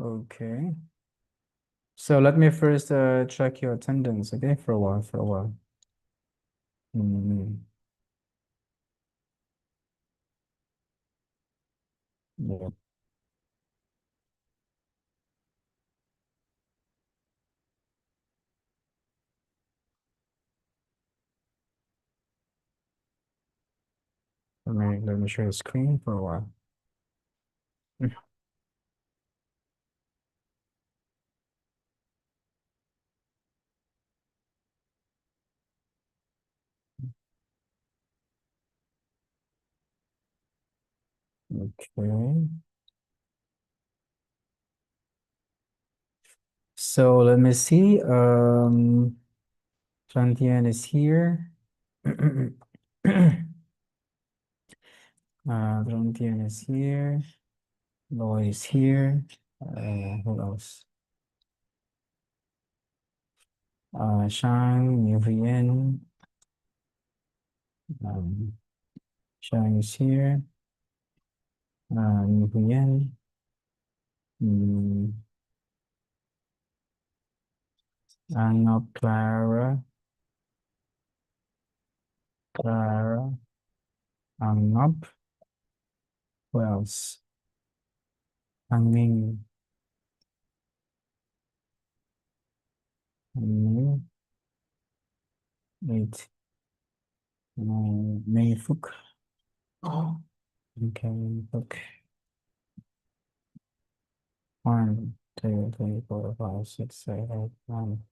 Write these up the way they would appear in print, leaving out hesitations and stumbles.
Okay. So let me first check your attendance, okay, for a while. Mm, yeah. Let me share the screen for a while. Okay. So let me see. Chantian is here. Chantian is here. Loy is here. Who else? Shang, Yuvien. Um, Shang is here. Yuvien. Mm, not Clara. Clara. Not. Who else? Ming. Ming. Wait. Mei Fuk. Oh. Okay. Fuk. 1, 2, 3, 4, 5, 6, 7, 8, 9,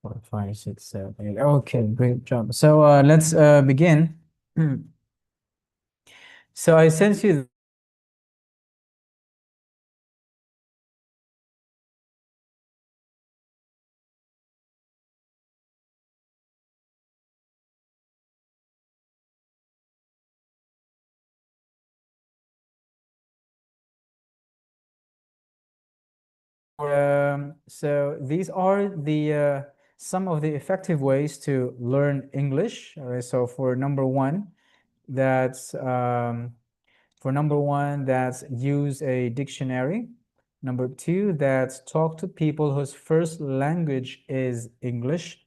4, 5, 6, 7, 8. Okay, great job. So let's begin. So I sent you. So these are the some of the effective ways to learn English. All right, so for number one, that's use a dictionary. Number two, that's talk to people whose first language is English.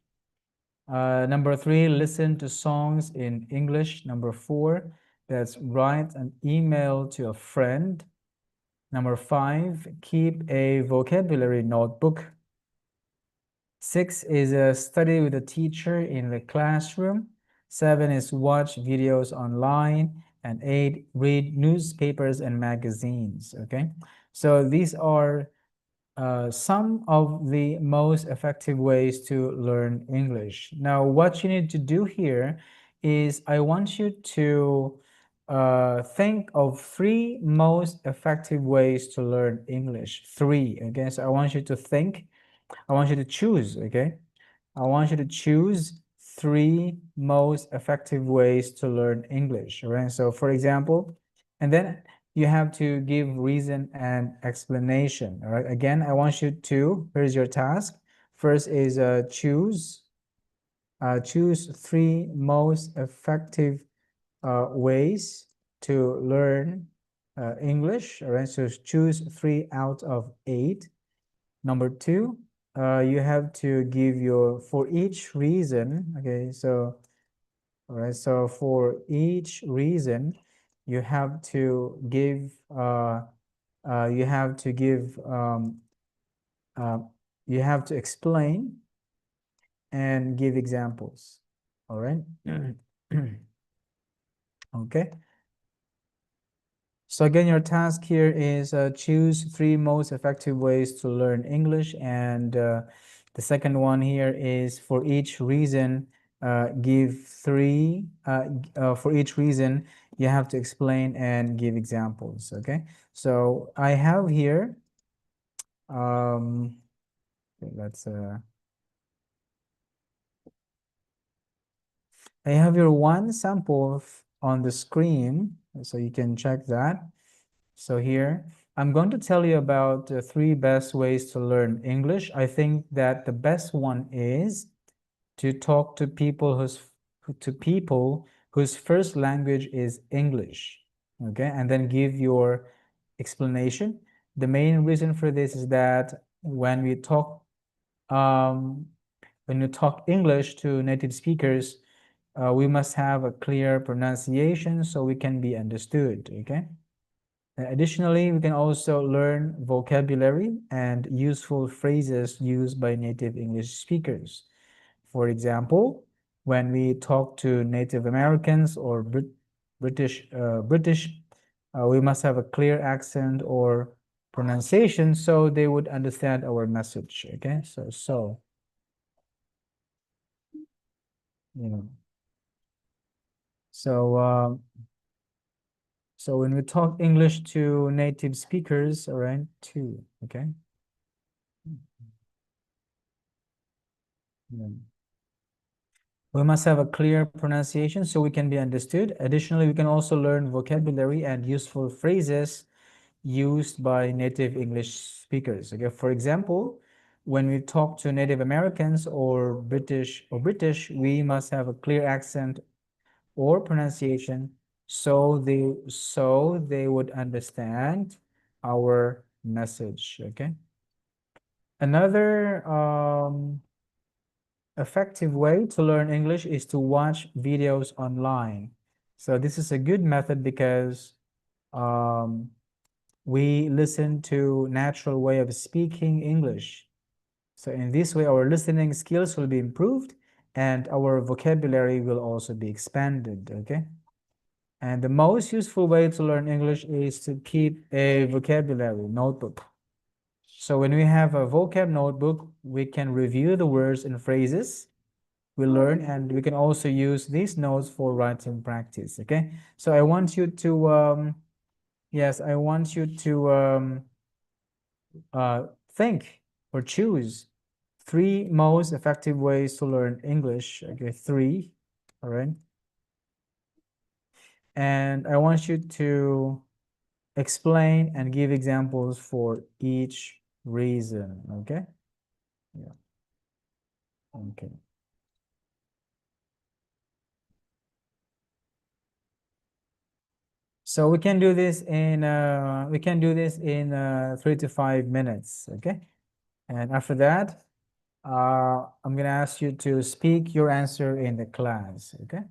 Number three, listen to songs in English. Number four, that's write an email to a friend. Number five, keep a vocabulary notebook. 6 is a study with a teacher in the classroom. 7 is watch videos online. And 8, read newspapers and magazines. Okay, so these are some of the most effective ways to learn English. Now, what you need to do here is I want you to think of 3 most effective ways to learn English. 3, okay? So I want you to think, I want you to choose, okay? I want you to choose 3 most effective ways to learn English, all right? So for example, and then you have to give reason and explanation, all right? Again, I want you to, here's your task. First is choose 3 most effective ways to learn English, all right? So choose 3 out of 8. Number 2, you have to give your, for each reason, okay, so, all right, so for each reason, you have to give, you have to give, uh, you have to explain and give examples, all right? Okay. So again, your task here is choose 3 most effective ways to learn English. And the second one here is for each reason, give 3, for each reason, you have to explain and give examples, okay? So I have here, let's, I have your one sample on the screen, so you can check that. So here, I'm going to tell you about the 3 best ways to learn English. I think that the best one is to talk to people whose first language is English. Okay, and then give your explanation. The main reason for this is that um, when we talk English to native speakers, we must have a clear pronunciation so we can be understood, okay? Additionally, we can also learn vocabulary and useful phrases used by native English speakers. For example, when we talk to Native Americans or British, we must have a clear accent or pronunciation so they would understand our message. Okay, you know, so so when we talk English to native speakers, all right, too. Okay. Yeah. We must have a clear pronunciation so we can be understood. Additionally, we can also learn vocabulary and useful phrases used by native English speakers. Okay, for example, when we talk to Native Americans or British, we must have a clear accent or pronunciation so they would understand our message. Okay. Another effective way to learn English is to watch videos online. So this is a good method because um, we listen to natural way of speaking English. So in this way, our listening skills will be improved and our vocabulary will also be expanded, okay? And the most useful way to learn English is to keep a vocabulary notebook. So when we have a vocab notebook, we can review the words and phrases we learn, and we can also use these notes for writing practice, okay? So I want you to, yes, I want you to think or choose three most effective ways to learn English. Okay, three, all right? And I want you to explain and give examples for each reason, okay? Yeah, okay. So we can do this in 3 to 5 minutes, okay? And after that, I'm gonna ask you to speak your answer in the class, okay?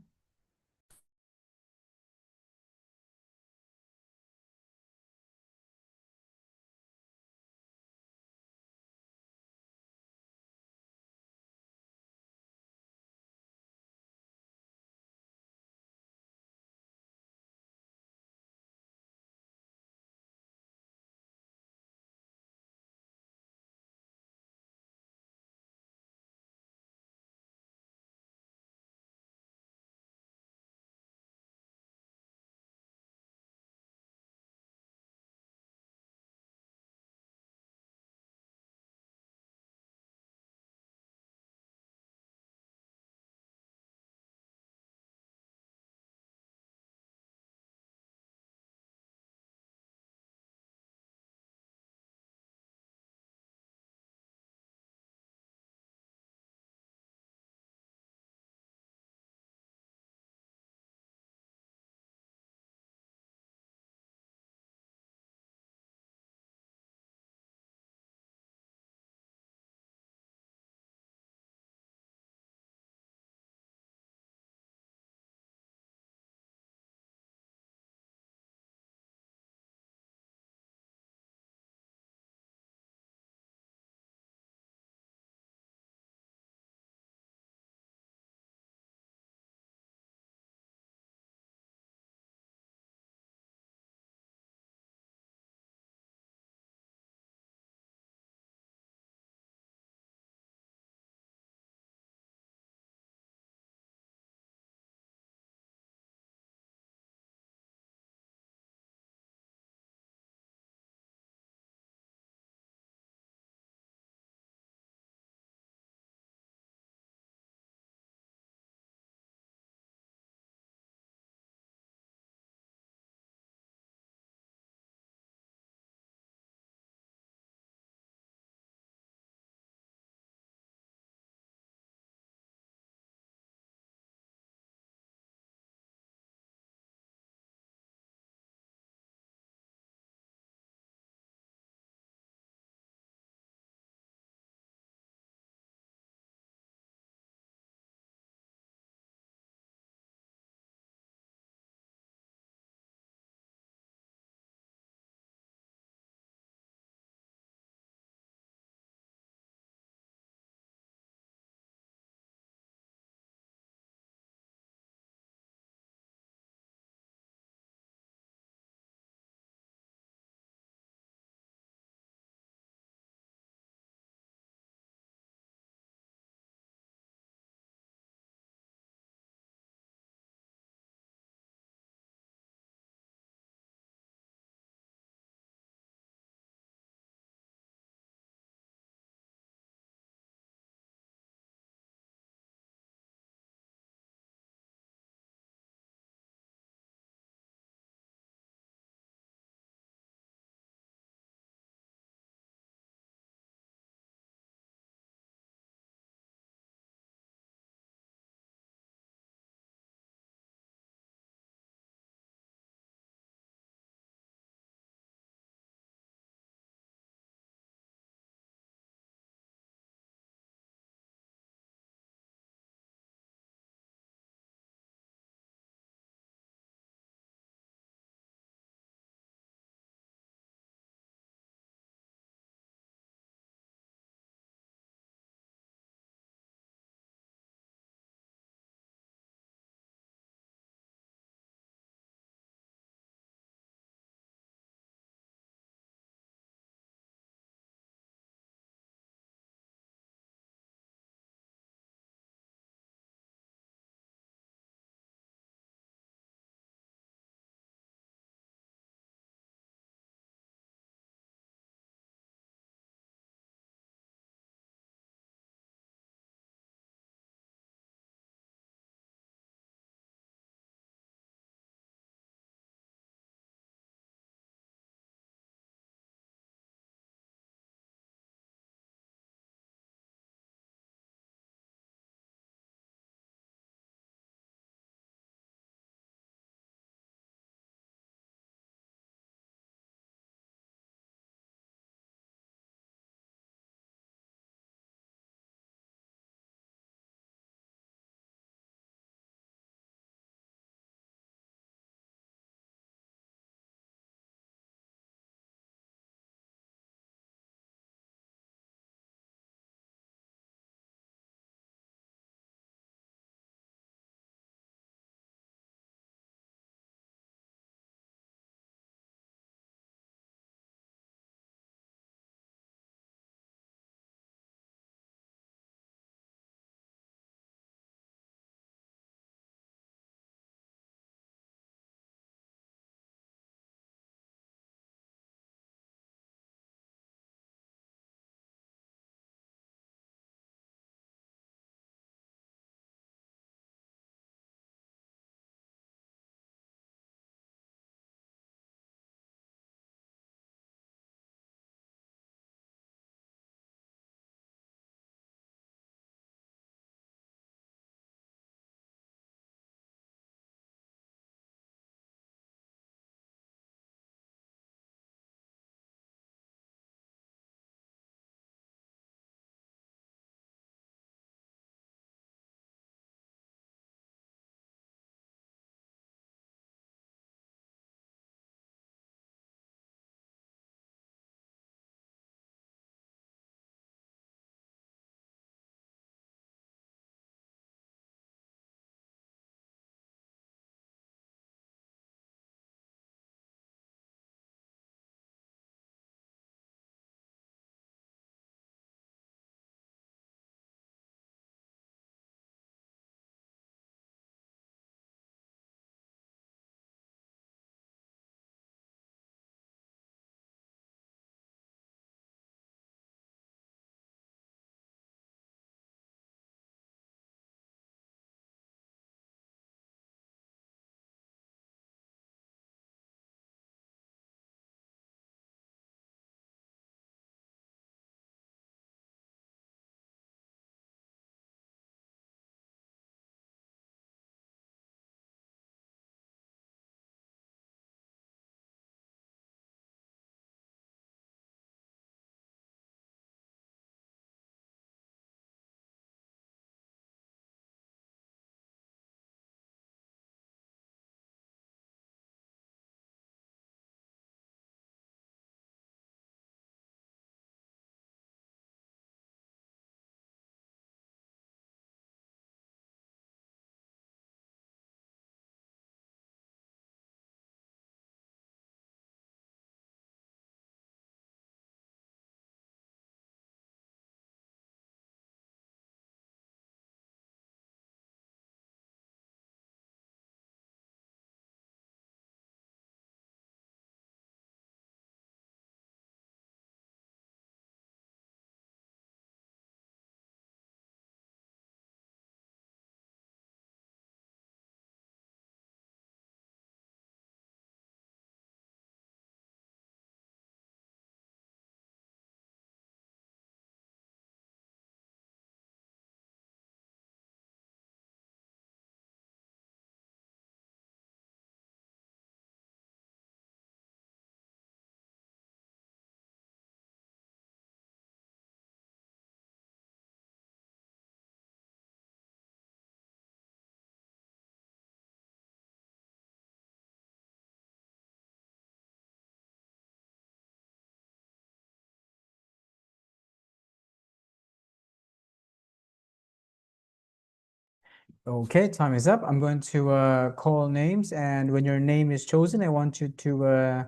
Okay, time is up. I'm going to call names, and when your name is chosen, I want you to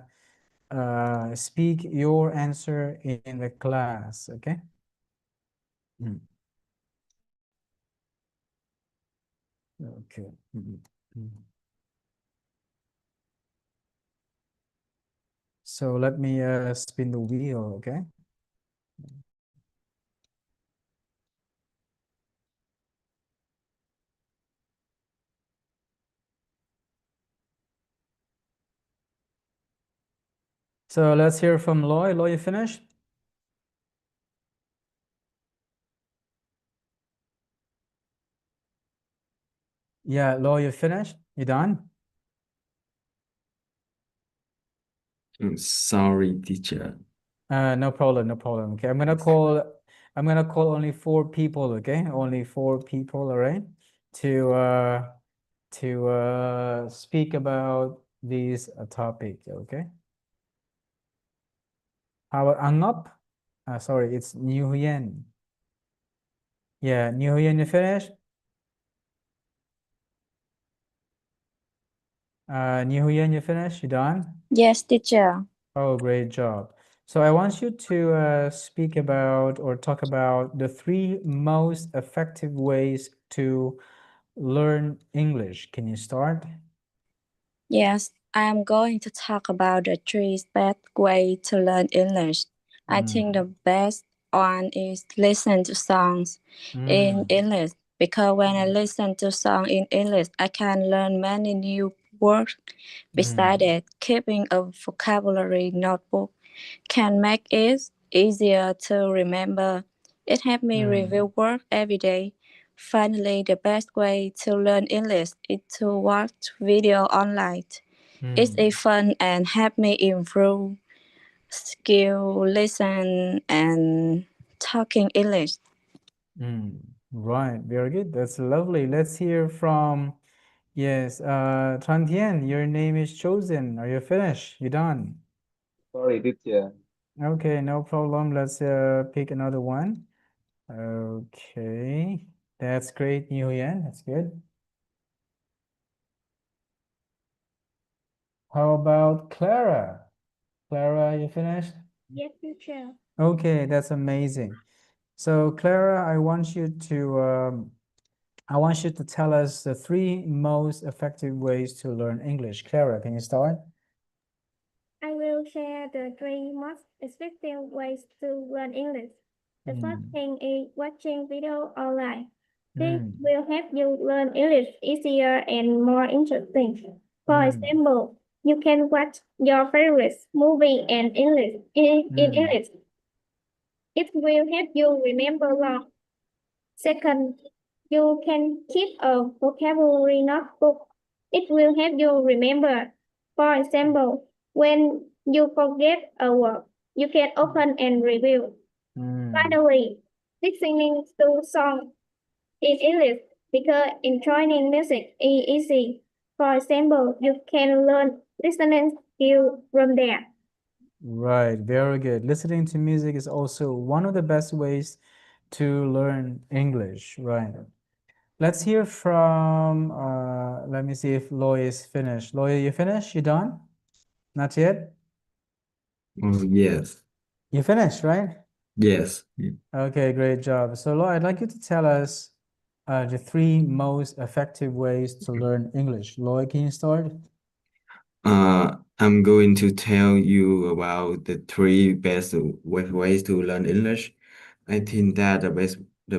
speak your answer in the class, okay? Mm. Okay. So let me spin the wheel, okay? So let's hear from Loy. Loy, you finished? Yeah, Loy, you finished? You done? Sorry, teacher. No problem, no problem. Okay, I'm gonna call only 4 people, okay? Only 4 people, all right? To speak about this topic, okay? How about Angop? Sorry, it's New Huyen. Yeah, New Huyen, you finished? New Huyen, you finished? You done? Yes, teacher. Oh, great job. So I want you to speak about or talk about the 3 most effective ways to learn English. Can you start? Yes, I am going to talk about the three best way to learn English. I think the best one is listen to songs in English because when I listen to song in English, I can learn many new words. Besides that, keeping a vocabulary notebook can make it easier to remember. It helps me review work every day. Finally, the best way to learn English is to watch video online. It's a fun and help me improve skill, listen, and talking English. Right, very good. That's lovely. Let's hear from, yes, Tran Tien, your name is chosen. Are you finished? You done? Sorry, teacher. Okay, no problem. Let's pick another one. Okay, that's great, New Yen. That's good. How about Clara? Clara, you finished? Yes, teacher. Okay, that's amazing. So Clara, I want you to tell us the 3 most effective ways to learn English. Clara, can you start? I will share the three most effective ways to learn English. The first thing is watching video online. This will help you learn English easier and more interesting. For example, you can watch your favorite movie in English. It will help you remember long. Second, you can keep a vocabulary notebook. It will help you remember. For example, when you forget a word, you can open and review. Finally, listening to songs in English because enjoying music is easy. For example, you can learn listening skill from there. Right, very good. Listening to music is also one of the best ways to learn English, right? Let's hear from, let me see if Loy is finished. Loy, you finished? You done? Not yet? Oh, yes. You finished, right? Yes. Okay, great job. So Loy, I'd like you to tell us the 3 most effective ways to learn English. Loy, can you start? I'm going to tell you about the 3 best ways to learn English. I think that the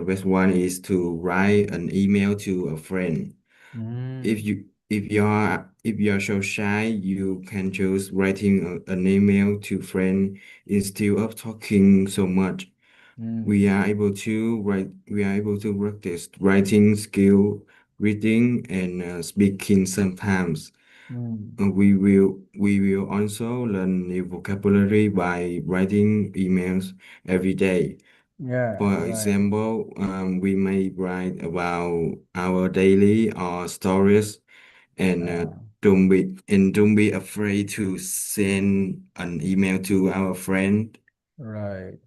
best one is to write an email to a friend. If you're so shy, you can choose writing an email to friend instead of talking so much. We are able to practice writing skill, reading and speaking sometimes. We will also learn new vocabulary by writing emails every day. Yeah, For right. example, we may write about our daily or stories, and don't be afraid to send an email to our friend. Right.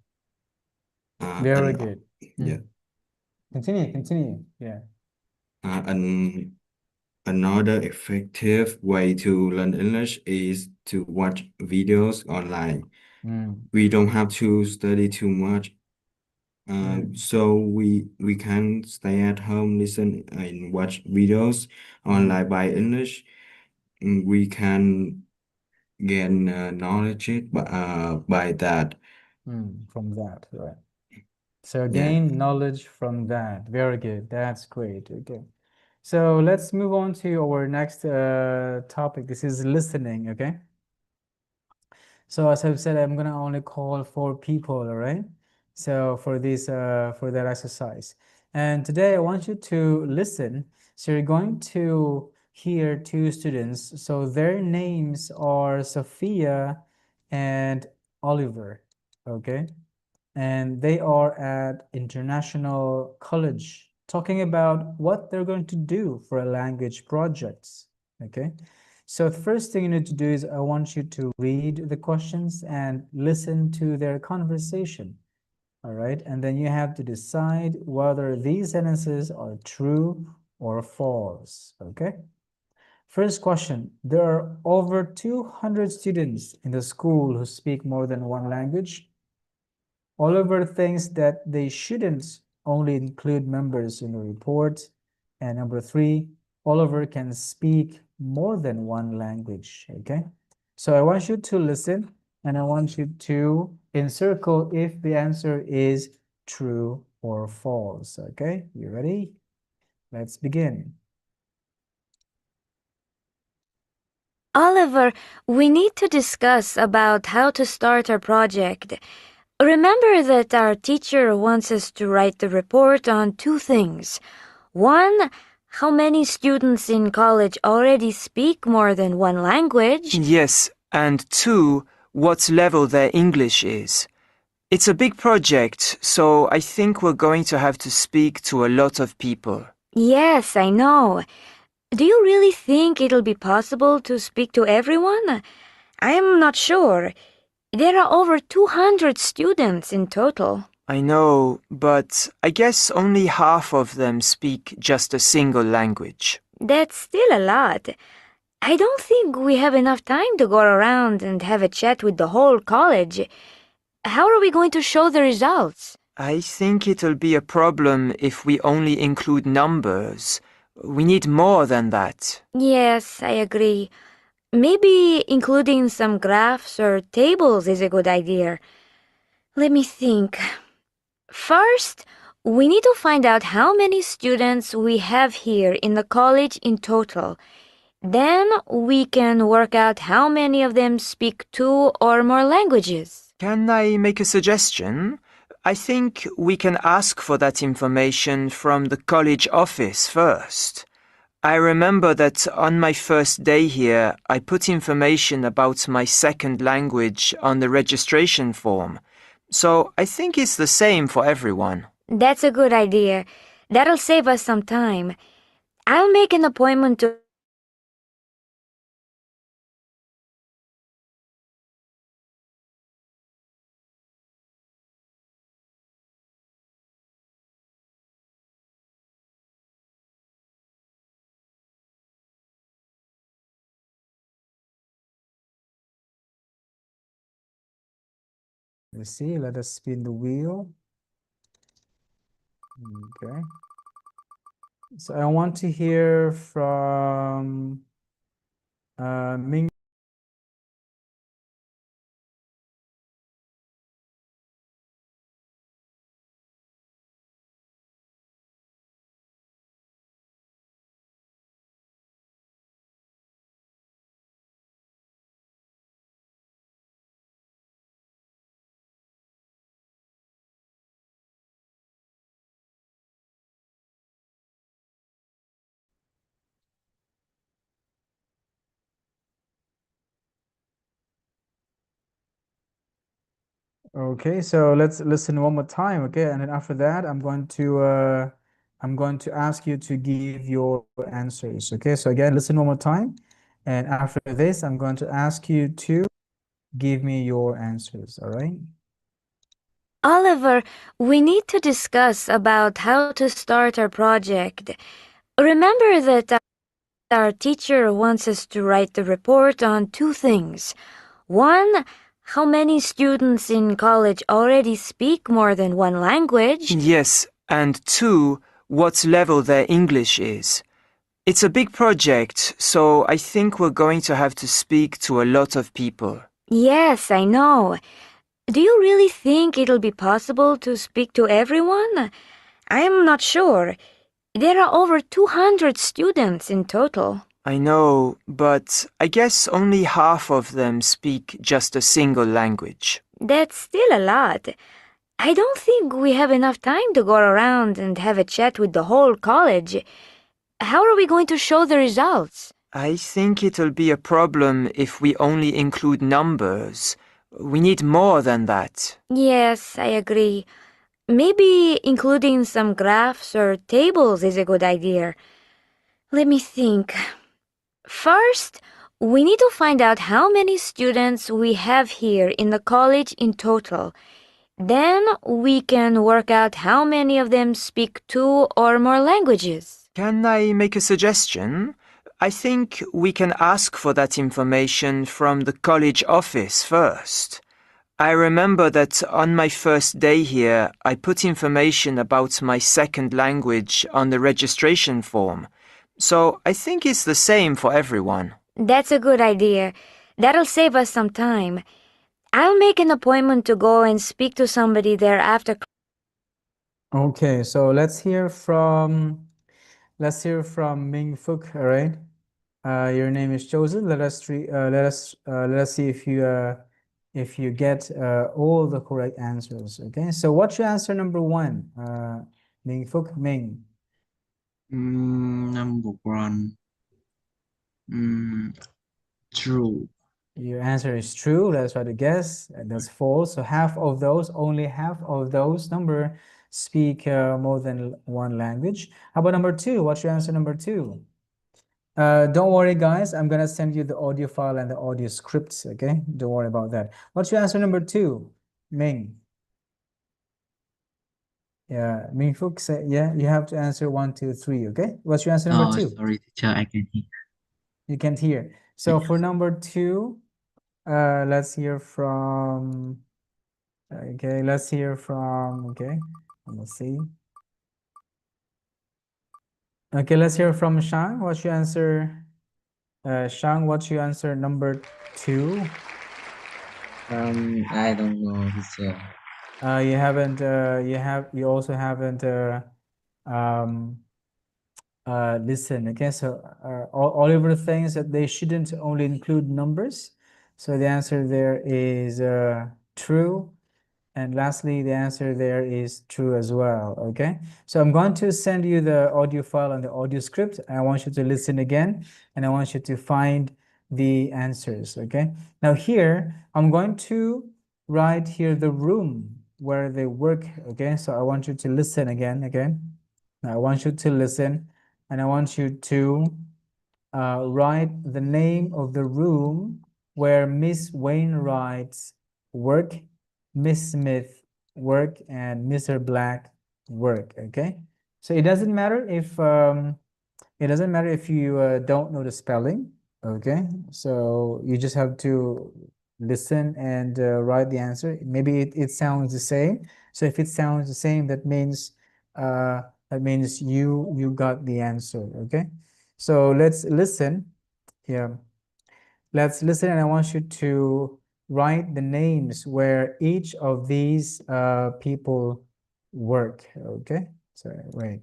Very And good. yeah, Continue. Yeah. Another effective way to learn English is to watch videos online. We don't have to study too much. So we can stay at home, listen and watch videos online by English. We can gain knowledge by that. From that, right. So Yeah. gain knowledge from that. Very good. That's great. Okay. So let's move on to our next topic. This is listening, okay? So as I've said, I'm gonna only call 4 people, all right? So for this, for that exercise. And today I want you to listen. So you're going to hear 2 students. So their names are Sophia and Oliver, okay? And they are at International College talking about what they're going to do for a language projects, okay? So the first thing you need to do is I want you to read the questions and listen to their conversation, all right? And then you have to decide whether these sentences are true or false, okay? First question, there are over 200 students in the school who speak more than one language. Oliver thinks that they shouldn't only include members in the report. And number 3, Oliver can speak more than one language, okay? So I want you to listen and I want you to encircle if the answer is true or false, okay? You ready? Let's begin. Oliver, we need to discuss about how to start our project. Remember that our teacher wants us to write the report on 2 things. 1, how many students in college already speak more than one language? Yes, and 2, what level their English is. It's a big project, so I think we're going to have to speak to a lot of people. Yes, I know. Do you really think it'll be possible to speak to everyone? I'm not sure. There are over 200 students in total. I know, but I guess only half of them speak just a single language. That's still a lot. I don't think we have enough time to go around and have a chat with the whole college. How are we going to show the results? I think it'll be a problem if we only include numbers. We need more than that. Yes, I agree. Maybe including some graphs or tables is a good idea. Let me think. First, we need to find out how many students we have here in the college in total. Then we can work out how many of them speak 2 or more languages. Can I make a suggestion? I think we can ask for that information from the college office first. I remember that on my first day here, I put information about my second language on the registration form. So I think it's the same for everyone. That's a good idea. That'll save us some time. I'll make an appointment to Let's see, let us spin the wheel. Okay. So I want to hear from Ming. Okay, so let's listen one more time, okay? And then after that, I'm going to ask you to give your answers, okay? So again, listen one more time. And after this, I'm going to ask you to give me your answers, all right? Oliver, we need to discuss about how to start our project. Remember that our teacher wants us to write the report on two things. One, how many students in college already speak more than one language? Yes, and two, what level their English is. It's a big project, so I think we're going to have to speak to a lot of people. Yes, I know. Do you really think it'll be possible to speak to everyone? I'm not sure. There are over 200 students in total. I know, but I guess only half of them speak just a single language. That's still a lot. I don't think we have enough time to go around and have a chat with the whole college. How are we going to show the results? I think it'll be a problem if we only include numbers. We need more than that. Yes, I agree. Maybe including some graphs or tables is a good idea. Let me think. First, we need to find out how many students we have here in the college in total. Then we can work out how many of them speak two or more languages. Can I make a suggestion? I think we can ask for that information from the college office first. I remember that on my first day here, I put information about my second language on the registration form. So I think it's the same for everyone. That's a good idea. That'll save us some time. I'll make an appointment to go and speak to somebody there after. Okay, so let's hear from Ming Fuk, all right? Your name is chosen. Let us see if you get all the correct answers. Okay, so what's your answer number one? Ming Fuk Ming. Number one. True. Your answer is true. Let's try to guess. That's false. So only half of those number speak more than one language. How about number two? What's your answer number two? Don't worry, guys. I'm gonna send you the audio file and the audio scripts. Okay, don't worry about that. What's your answer number two, Ming? Yeah, Ming Fuk said, yeah, you have to answer 1, 2, 3. Okay, what's your answer number two? Sorry, teacher, I can hear. You can't hear. So for number two, let's hear from. Okay, let's hear from. Okay, let's see. Okay, let's hear from Shang. What's your answer? Shang, what's your answer number two? I don't know, teacher. You also haven't listen. Okay, so Oliver thinks that they shouldn't only include numbers. So the answer there is true. And lastly, the answer there is true as well. Okay, so I'm going to send you the audio file and the audio script. I want you to listen again, and I want you to find the answers. Okay, now here I'm going to write here the room where they work. Okay, so I want you to listen again. Now I want you to listen, and I want you to write the name of the room where Miss Wainwright's work, Miss Smith work, and Mr. Black work. Okay, so it doesn't matter if you don't know the spelling. Okay, so you just have to listen and write the answer. Maybe it sounds the same. So if it sounds the same, that means you got the answer. Okay, so let's listen. Yeah, let's listen, and I want you to write the names where each of these people work. Okay, sorry, wait.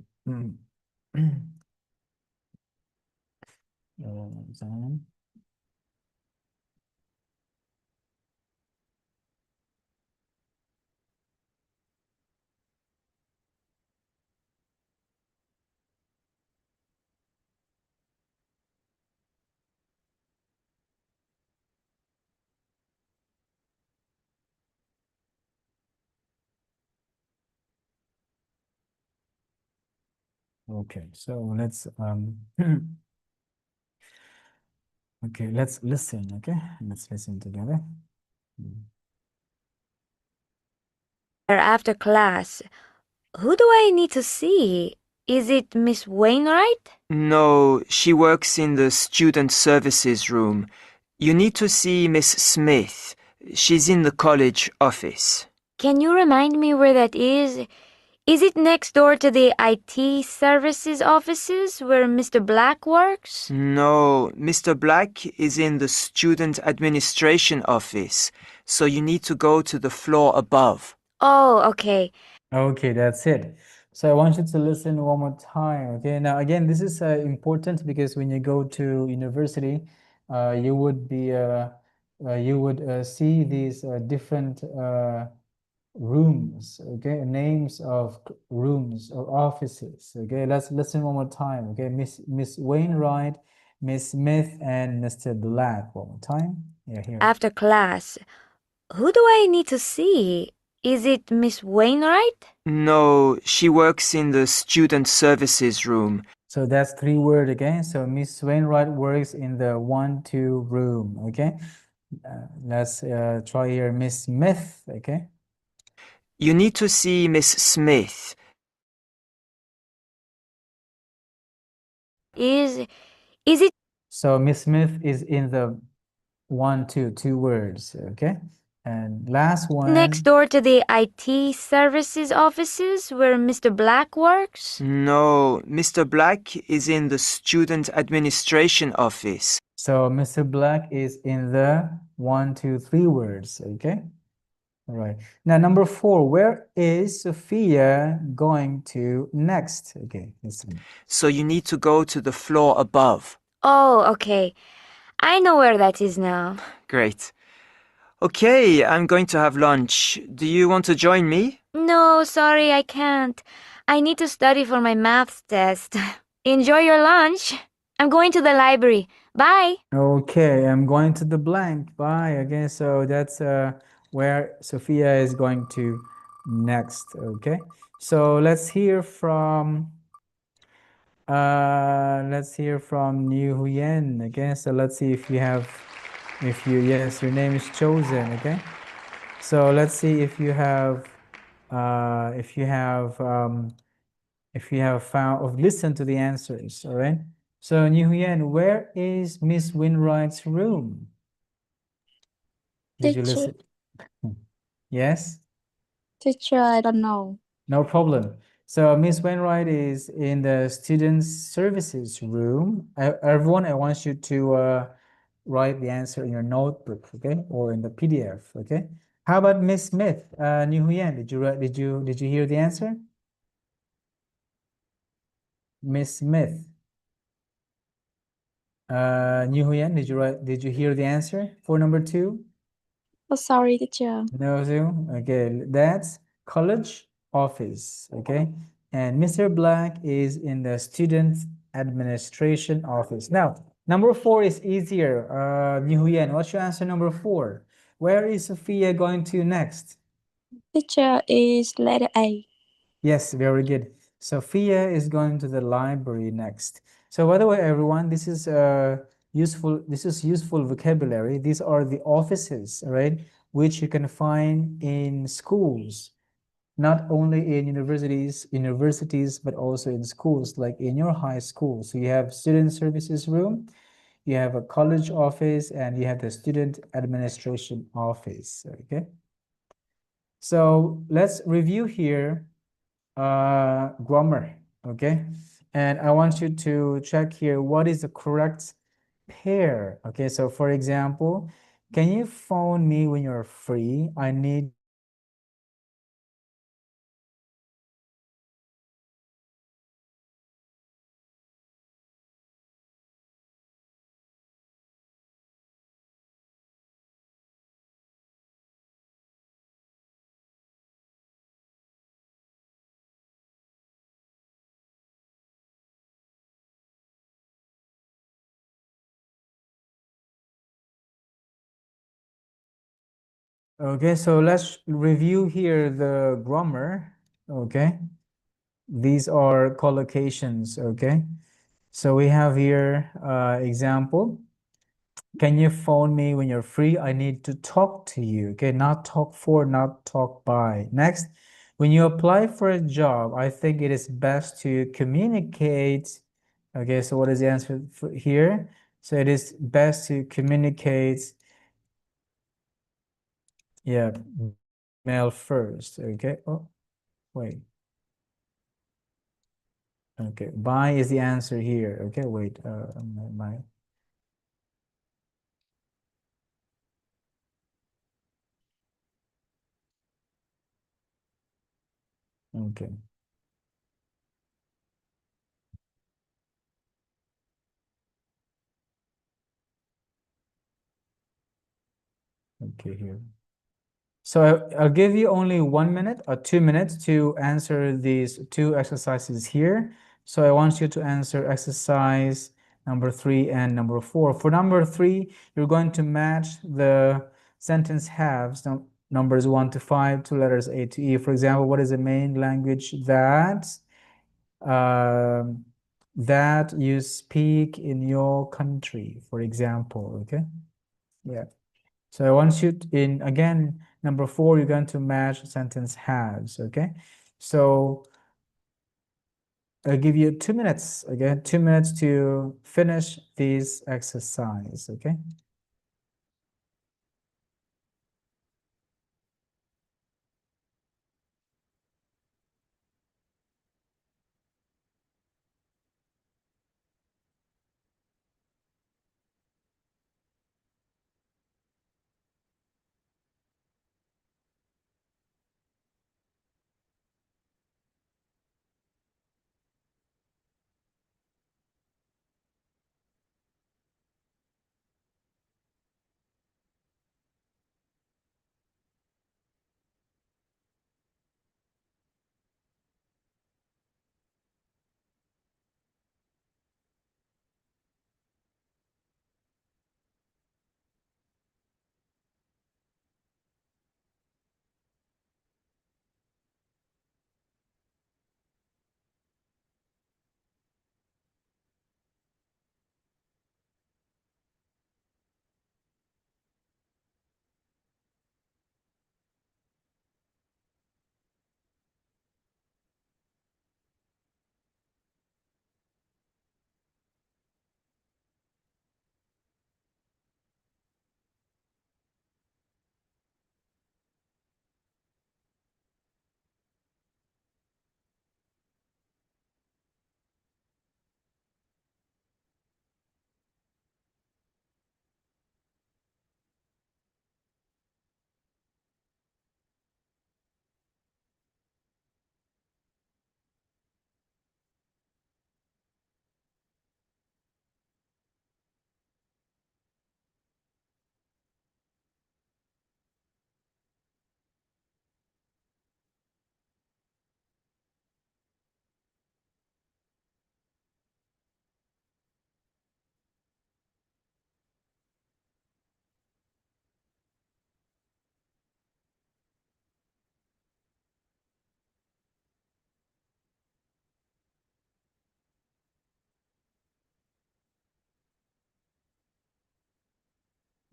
Okay, so let's okay, let's listen. Okay, let's listen together. After class. Who do I need to see? Is it Miss Wainwright? No, she works in the student services room. You need to see Miss Smith. She's in the college office. Can you remind me where that is? Is it next door to the IT services offices where Mr. Black works? No, Mr. Black is in the student administration office, so you need to go to the floor above. Oh, okay. Okay, that's it. So I want you to listen one more time. Okay, now again, this is important because when you go to university, you would see these different rooms. Okay, names of rooms or offices. Okay, let's listen one more time. Okay, Miss Wainwright, Miss Smith, and Mr. Black. One more time. Yeah, here. After class. Who do I need to see? Is it Miss Wainwright? No, she works in the student services room. So that's 3 words again. So Miss Wainwright works in the 1-2 room. Okay. Let's try here. Miss Smith. Okay. You need to see Miss Smith. Is it So Miss Smith is in the 2 words. Okay. And last one. next door to the IT services offices where Mr. Black works? No, Mr. Black is in the student administration office. So Mr. Black is in the 1, 2, 3 words. Okay. All right. Now, number 4, where is Sophia going to next? Okay, listen. So you need to go to the floor above. Oh, okay. I know where that is now. Great. Okay, I'm going to have lunch. Do you want to join me? No, sorry, I can't. I need to study for my maths test. Enjoy your lunch. I'm going to the library. Bye. Okay, I'm going to the blank. Bye. Okay, so that's where Sophia is going to next. Okay, so let's hear from New Huyen. Okay, so let's see if yes, your name is chosen. Okay, so let's see if you have found or listened to the answers. All right. So New Huyen, where is Miss Winwright's room? Did you Teacher, listen? Yes? teacher, I don't know. No problem. So Miss Wainwright is in the student services room. Everyone, I want you to write the answer in your notebook, okay, or in the PDF, okay. How about Miss Smith? New Huyen, did you hear the answer? Miss Smith. New Huyen, did you hear the answer for number 2? Oh, sorry, teacher. No, Zoom. Okay, that's college office. Okay, and Mr. Black is in the student administration office. Now, number 4 is easier. New Huyen, what's your answer number 4? Where is Sophia going to next? Teacher is letter A. Yes, very good. Sophia is going to the library next. So by the way, everyone, this is useful vocabulary. These are the offices, right, which you can find in schools, not only in universities, but also in schools, like in your high school. So you have student services room, you have a college office, and you have the student administration office, okay? So let's review here grammar, okay? And I want you to check here what is the correct pair. Okay, so for example, can you phone me when you're free? I need Okay, so let's review here the grammar, okay? These are collocations, okay? So we have here example. Can you phone me when you're free? I need to talk to you, okay? Not talk for, not talk by. Next, When you apply for a job, I think it is best to communicate. Okay, so what is the answer here? So it is best to communicate, yeah, mail first. Okay. Oh, wait. Okay, by is the answer here. Okay, wait. My okay. Okay, here. So I'll give you only 1 minute or 2 minutes to answer these two exercises here. So I want you to answer exercise number 3 and number 4. For number 3, you're going to match the sentence halves, numbers 1 to 5, to letters A to E. For example, what is the main language that you speak in your country, for example, okay? Yeah. So I want you to, again, number 4, you're going to match sentence halves, okay? So I'll give you 2 minutes, again, 2 minutes to finish this exercise, okay?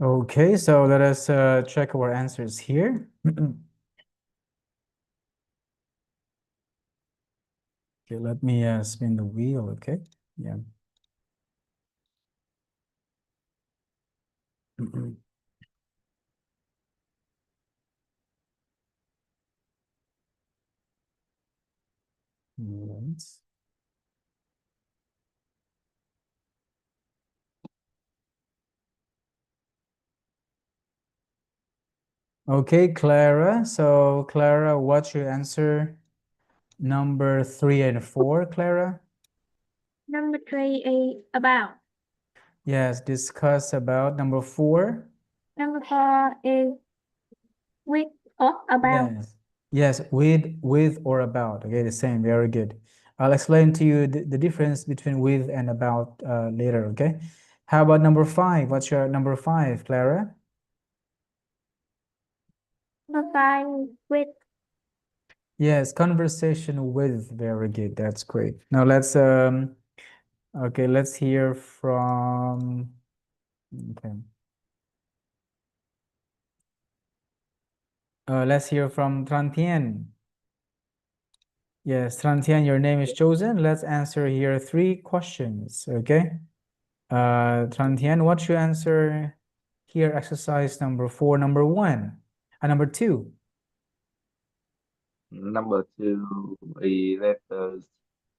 Okay, so let us check our answers here. Okay, let me spin the wheel, okay? Yeah. Right. Okay, Clara. So, Clara, what's your answer? Number 3 and 4, Clara? Number 3 is about. Yes, discuss about. Number 4? Number 4 is with or about. Yes. Yes, with or about. Okay, the same. Very good. I'll explain to you the difference between with and about later, okay? How about number 5? What's your number 5, Clara? Number 5 with. Yes, conversation with. Very good. That's great. Now let's okay, let's hear from okay. Let's hear from Trantien. Yes, Trantian, your name is chosen. Let's answer here 3 questions, okay? Trantian, what's your answer here? Exercise number 4, number 1, and number 2. Number 2 is letters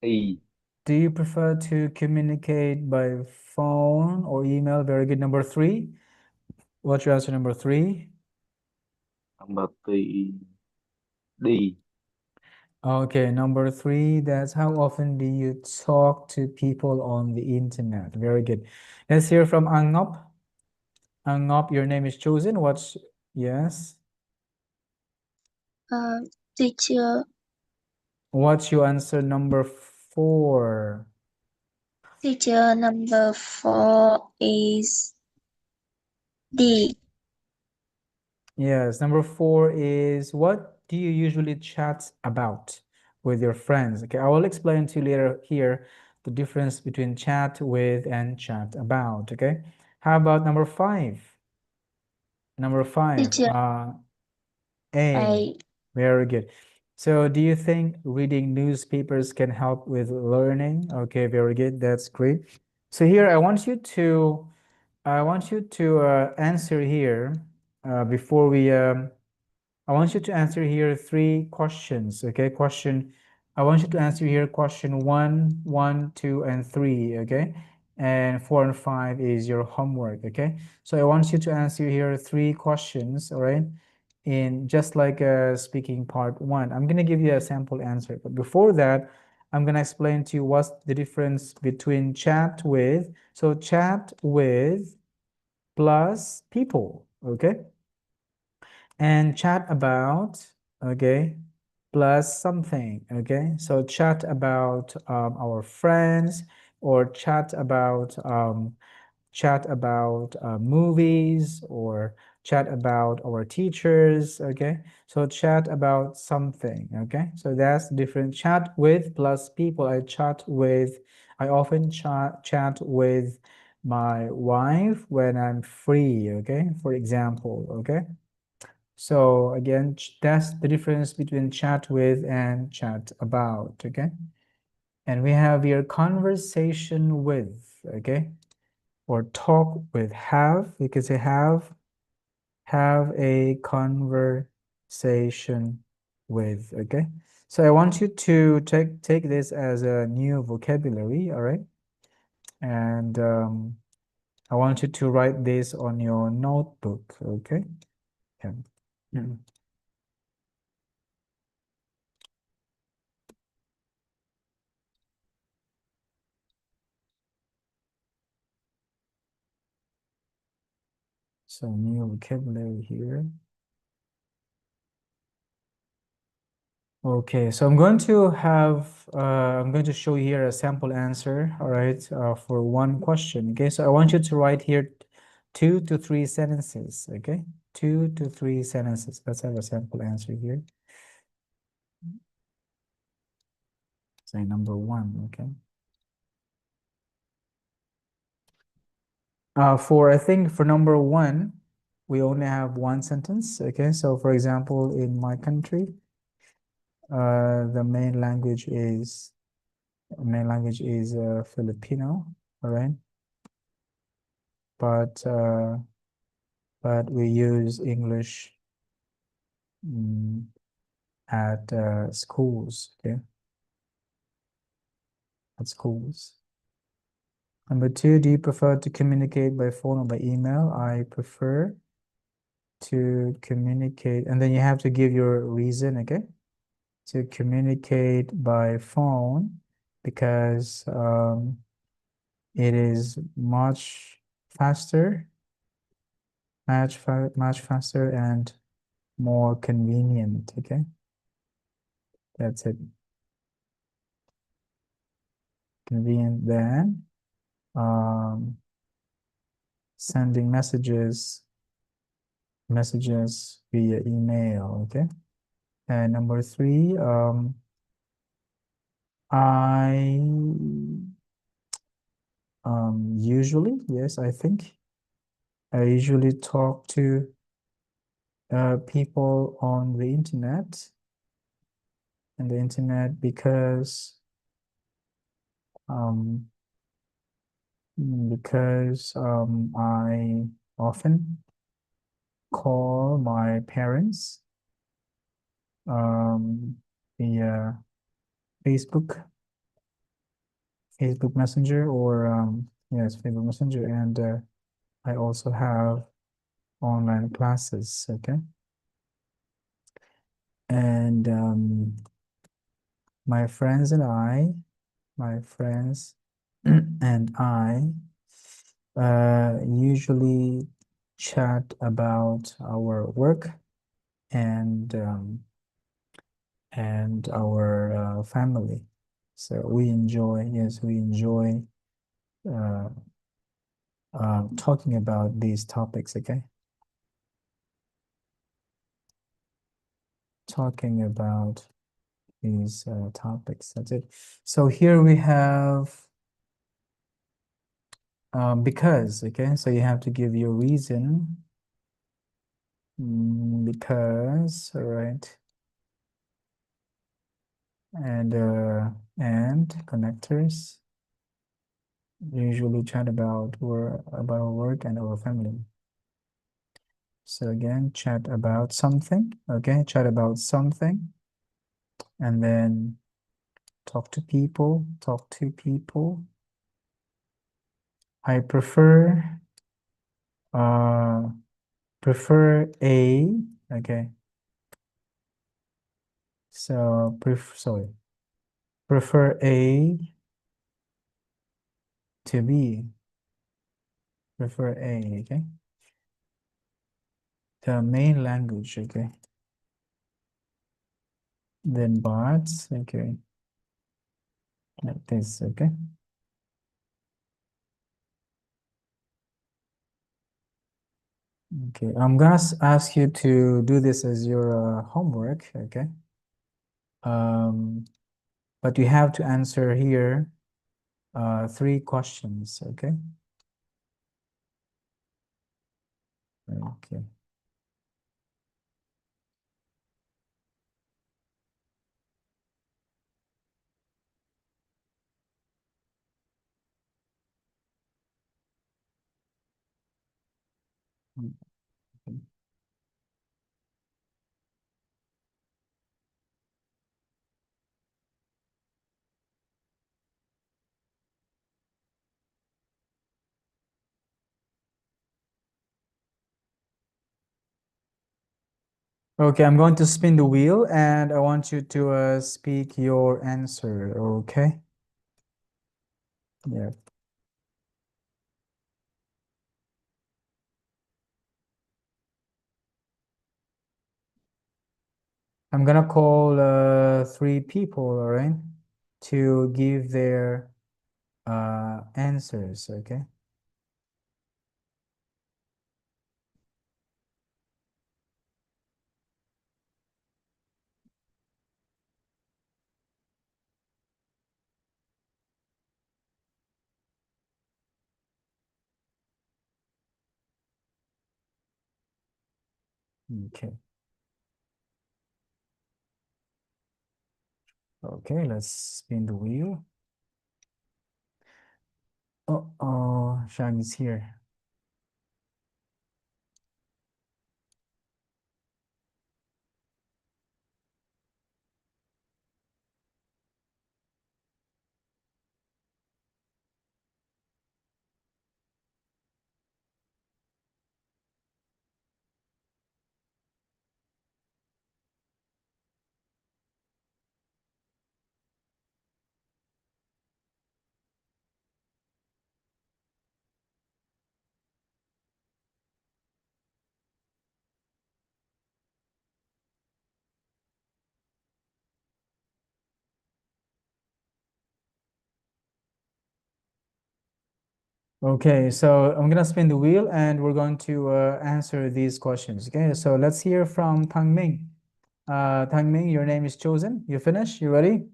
E. Do you prefer to communicate by phone or email? Very good. Number 3. What's your answer, number 3? Number 3 D. Okay, number 3, that's how often do you talk to people on the internet? Very good. Let's hear from Angop. Angop, your name is chosen. What's, yes? Teacher, What's your answer, number 4? teacher, number 4 is D. Yes, number 4 is, what do you usually chat about with your friends? Okay, I will explain to you later here the difference between chat with and chat about, okay? How about number 5? Number 5, Teacher, A. Very good. So do you think reading newspapers can help with learning? Okay, very good. That's great. So here I want you to answer here before we I want you to answer here 3 questions. Okay, I want you to answer here question 1, 1, 2, and 3. Okay, and 4 and 5 is your homework. Okay, so I want you to answer here 3 questions. All right, in just like speaking part 1. I'm gonna give you a sample answer, but before that, I'm gonna explain to you what's the difference between chat with. So chat with plus people. Okay. And chat about, okay, plus something, okay? So chat about our friends, or chat about movies, or chat about our teachers, okay? So chat about something, okay? So that's different. Chat with plus people. I often chat with my wife when I'm free, okay? For example, okay? So again, that's the difference between chat with and chat about, okay? And we have here conversation with, okay? Or talk with, have, you could say have a conversation with, okay? So I want you to take this as a new vocabulary, all right? And I want you to write this on your notebook, okay? Yeah. So new vocabulary here. Okay, so I'm going to show you here a sample answer, all right, for one question. Okay, so I want you to write here 2 to 3 sentences. Okay, 2 to 3 sentences. Let's have a sample answer here. Say number 1. Okay. I think for number 1, we only have 1 sentence. Okay, so for example, in my country, the main language is Filipino, all right? But we use English at schools, okay? At schools. Number 2, do you prefer to communicate by phone or by email? I prefer to communicate, and then you have to give your reason, okay? To communicate by phone because it is much faster, much faster and more convenient, okay? That's it. Convenient than sending messages via email, okay? And number 3, I usually, yes, I think I usually talk to people on the internet and the internet because um, I often call my parents via Facebook Messenger, or yes, Facebook Messenger, and I also have online classes, okay? And my friends and I usually chat about our work and our family. So we enjoy talking about these topics, okay? Talking about these topics, that's it. So here we have because, okay? So you have to give your reason. Because, all right. And connectors usually chat about our work and our family. So again, chat about something, okay? Chat about something, and then talk to people. I prefer A, okay? So prefer A to B. Prefer A, okay? The main language, okay? Then bots, okay? Like this, okay? Okay, I'm gonna ask you to do this as your homework, okay? But you have to answer here 3 questions, okay? Okay. Okay, I'm going to spin the wheel and I want you to speak your answer, okay? Yeah. I'm gonna call 3 people, all right, to give their answers, okay? Okay. Okay, let's spin the wheel. Oh, Shang is here. Okay, so I'm gonna spin the wheel and we're going to answer these questions. Okay, so let's hear from Tang Ming. Tang Ming, your name is chosen. You finished? You ready?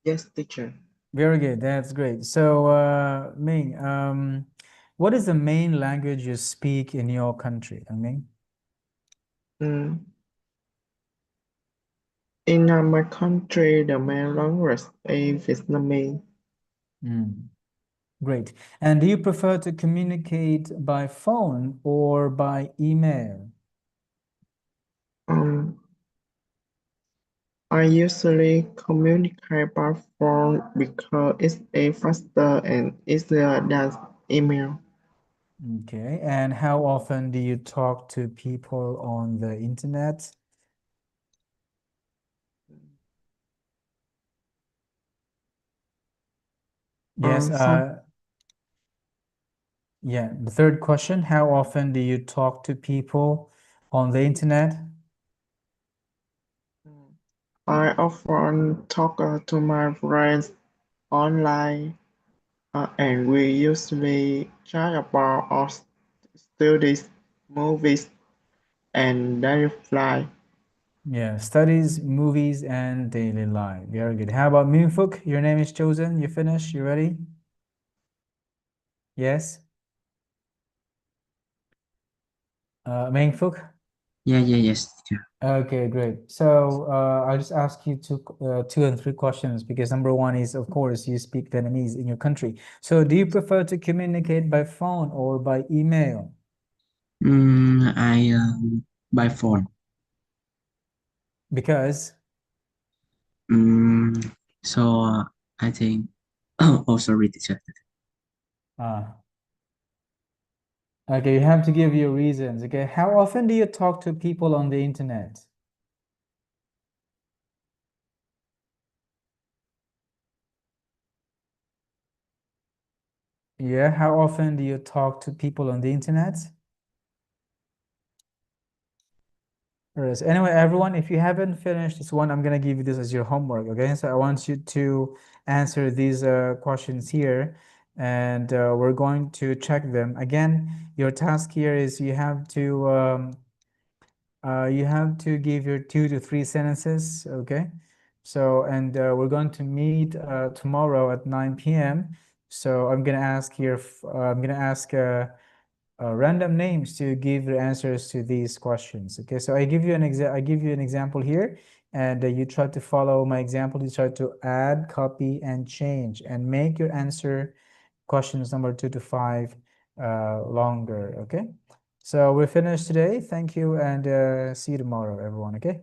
Yes, teacher. Very good. That's great. So, Ming, what is the main language you speak in your country, Ming? In my country, the main language is Vietnamese. Great. And do you prefer to communicate by phone or by email? I usually communicate by phone because it's faster and easier than email. Okay. And how often do you talk to people on the internet? Yes. Yeah. The third question, how often do you talk to people on the internet? I often talk to my friends online, and we usually chat about our studies, movies, and daily life. Yeah, studies, movies, and daily life. Very good. How about Minfuk? Your name is chosen. You finished? You ready? Yes? Minfuk? Yes, teacher. Okay, great. So I'll just ask you two and three questions because number one is, of course, you speak Vietnamese in your country. So do you prefer to communicate by phone or by email? I by phone. Because? So I think. Oh, sorry, teacher. Okay, you have to give your reasons. Okay, how often do you talk to people on the internet? Yeah, how often do you talk to people on the internet? So anyway, everyone, if you haven't finished this one, I'm gonna give you this as your homework, okay? So I want you to answer these questions here, and we're going to check them. Again, your task here is you have to give your 2 to 3 sentences, okay? So, and we're going to meet tomorrow at 9 p.m. So I'm gonna ask here, I'm gonna ask random names to give the answers to these questions. Okay, so I give you an example here, and you try to follow my example. You try to add, copy, and change, and make your answer questions number 2 to 5 longer. Okay, so we're finished today. Thank you, and see you tomorrow, everyone. Okay.